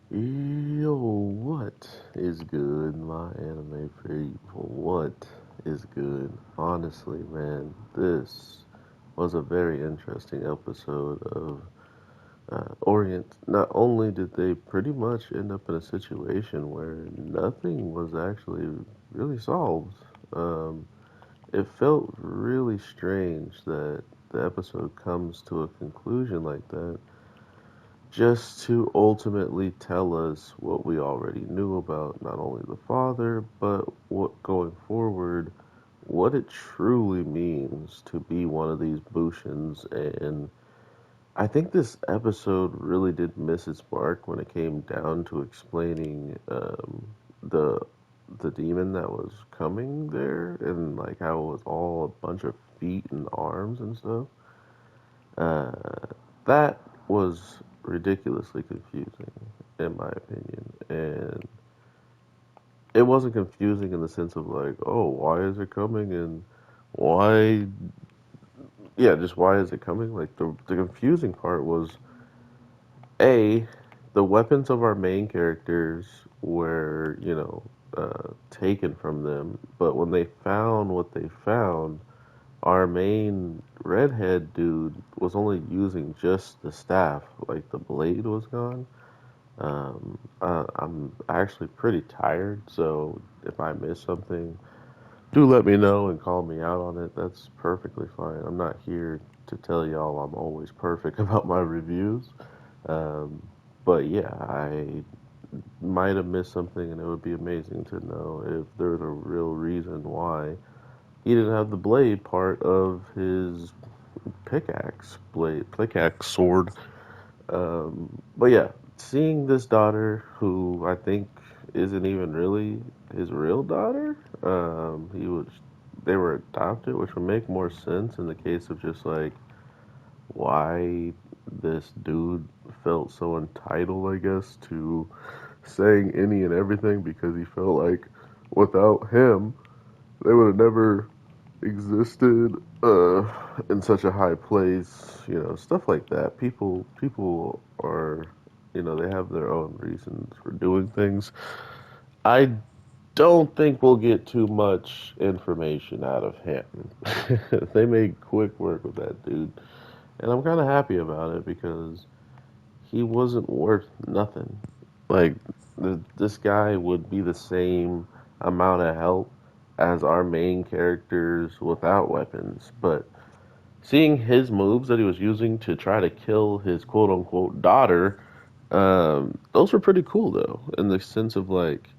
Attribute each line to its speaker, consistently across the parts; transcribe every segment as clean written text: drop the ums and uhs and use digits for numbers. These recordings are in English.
Speaker 1: Yo, what is good, my anime people? What is good? Honestly, man, this was a very interesting episode of Orient. Not only did they pretty much end up in a situation where nothing was actually really solved, um, it felt really strange that the episode comes to a conclusion like that just to ultimately tell us what we already knew about not only the father, but what going forward, what it truly means to be one of these Bushins. And I think this episode really did miss its mark when it came down to explaining the the demon that was coming there and like how it was all a bunch of feet and arms and stuff. Uh, that was ridiculously confusing, in my opinion. And it wasn't confusing in the sense of like, oh, why is it coming? And why, yeah, just why is it coming? Like, the confusing part was A, the weapons of our main characters were, taken from them. But when they found what they found, our main redhead dude was only using just the staff, like the blade was gone. I'm actually pretty tired, so if I miss something, do let me know and call me out on it. That's perfectly fine. I'm not here to tell y'all I'm always perfect about my reviews. Um, but yeah, I might have missed something, and it would be amazing to know if there's a real reason why he didn't have the blade part of his pickaxe sword. But yeah, seeing this daughter who I think isn't even really his real daughter, they were adopted, which would make more sense in the case of just like why this dude felt so entitled, I guess, to saying any and everything because he felt like without him, they would have never existed in such a high place, stuff like that. People are, they have their own reasons for doing things. I don't think we'll get too much information out of him. They made quick work with that dude, and I'm kind of happy about it because he wasn't worth nothing. Like this guy would be the same amount of help as our main characters without weapons, but seeing his moves that he was using to try to kill his quote unquote daughter, those were pretty cool though, in the sense of like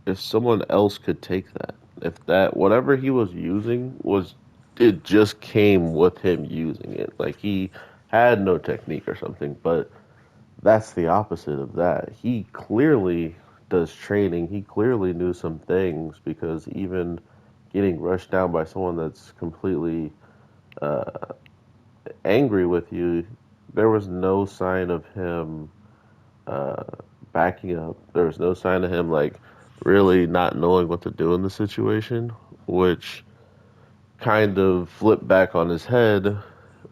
Speaker 1: if someone else could take that, if that whatever he was using was it just came with him using it, like he had no technique or something, but that's the opposite of that. He clearly does training. He clearly knew some things because even getting rushed down by someone that's completely uh, angry with you, there was no sign of him uh, backing up. There was no sign of him like really not knowing what to do in the situation, which kind of flipped back on his head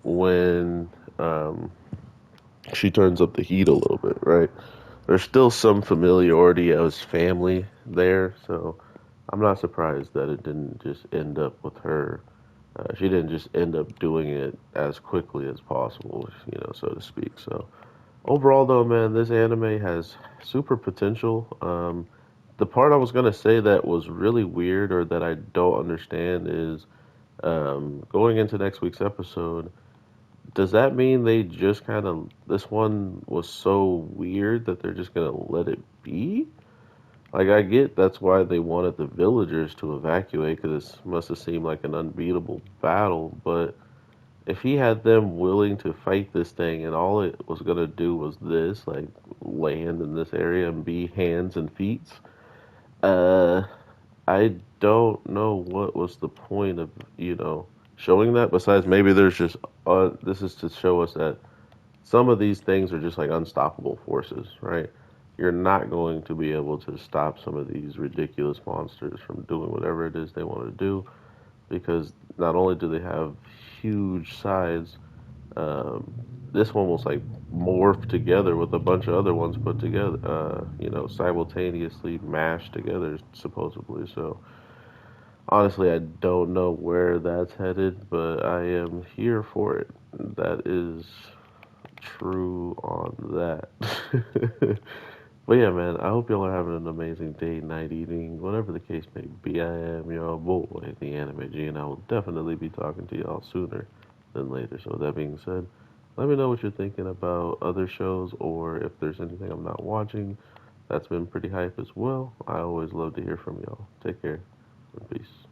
Speaker 1: when um, she turns up the heat a little bit, right? There's still some familiarity as family there, so I'm not surprised that it didn't just end up with her. She didn't just end up doing it as quickly as possible, so to speak. So overall, though, man, this anime has super potential. The part I was gonna say that was really weird or that I don't understand is going into next week's episode. Does that mean they just kind of this one was so weird that they're just gonna let it be? Like I get that's why they wanted the villagers to evacuate because this must have seemed like an unbeatable battle. But if he had them willing to fight this thing and all it was gonna do was this, like land in this area and be hands and feet, uh, I don't know what was the point of showing that. Besides, maybe there's just this is to show us that some of these things are just like unstoppable forces, right? You're not going to be able to stop some of these ridiculous monsters from doing whatever it is they want to do because not only do they have huge size, um, this one was like morphed together with a bunch of other ones put together, simultaneously mashed together, supposedly. So honestly, I don't know where that's headed, but I am here for it. That is true on that. But yeah, man, I hope y'all are having an amazing day, night, evening, whatever the case may be. I am your boy, the Anime G, and I will definitely be talking to y'all sooner than later. So with that being said, let me know what you're thinking about other shows or if there's anything I'm not watching that's been pretty hype as well. I always love to hear from y'all. Take care and peace.